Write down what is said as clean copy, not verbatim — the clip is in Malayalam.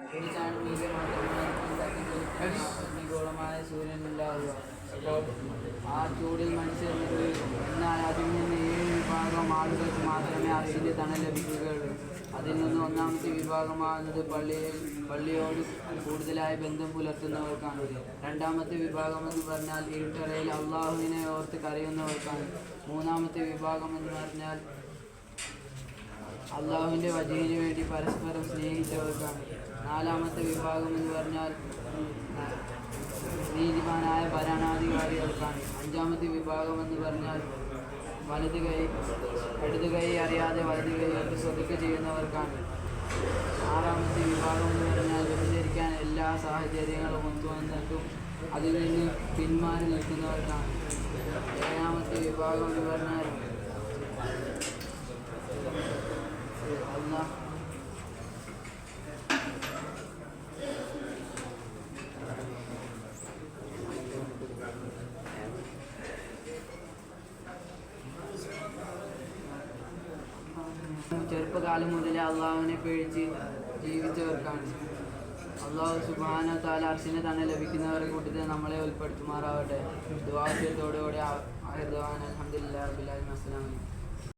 ഒരു ചാനലിലെ മാത്രമായ സൂര്യനുണ്ടാവുക. അപ്പോൾ ആ ചൂടിൽ മനുഷ്യർ നിർവഹിക്കും. എന്നാൽ അതിൽ നിന്ന് 7 വിഭാഗം ആളുകൾക്ക് മാത്രമേ അർശിൻ്റെ തണൽ ലഭിക്കുകയുള്ളൂ. അതിൽ നിന്ന് ഒന്നാമത്തെ വിഭാഗമാകുന്നത് പള്ളിയോട് കൂടുതലായി ബന്ധം പുലർത്തുന്നവർക്കാണ്. രണ്ടാമത്തെ വിഭാഗമെന്ന് പറഞ്ഞാൽ ഇരുട്ടറയിൽ അള്ളാഹുവിനെ ഓർത്ത് കരയുന്നവർക്കാണ്. മൂന്നാമത്തെ വിഭാഗമെന്ന് പറഞ്ഞാൽ അള്ളാഹുവിൻ്റെ വജഹിന് വേണ്ടി പരസ്പരം സ്നേഹിച്ചവർക്കാണ്. നാലാമത്തെ വിഭാഗമെന്ന് പറഞ്ഞാൽ നീതിമാനായ ഭരണാധികാരികൾക്കാണ്. അഞ്ചാമത്തെ വിഭാഗമെന്ന് പറഞ്ഞാൽ ഇടത് കൈ അറിയാതെ വലത് കൈ കൊണ്ട് സ്വതക്ക ചെയ്യുന്നവർക്കാണ്. ആറാമത്തെ വിഭാഗം എന്ന് പറഞ്ഞാൽ വ്യഭിചരിക്കാൻ എല്ലാ സാഹചര്യങ്ങളും ഒത്തുവന്നിട്ടും അതിൽ നിന്ന് പിന്മാറി നിൽക്കുന്നവർക്കാണ്. ഏഴാമത്തെ വിഭാഗം എന്ന് പറഞ്ഞാൽ ചെറുപ്പകാലം മുതലേ അള്ളാഹുവിനെ പേടിച്ച് ജീവിച്ചവർക്കാണ്. അള്ളാഹു സുബ്ഹാനഹു വ തആല അർശിൻ്റെ തണൽ ലഭിക്കുന്നവരുടെ കൂട്ടത്തിൽ നമ്മളെ ഉൾപ്പെടുത്തുമാറാവട്ടെ. ദുആ ചെയ്തതോടുകൂടി അൽഹംദുലില്ലാഹി റബ്ബിൽ ആലമീൻ. അസ്സലാമു അലൈക്കും.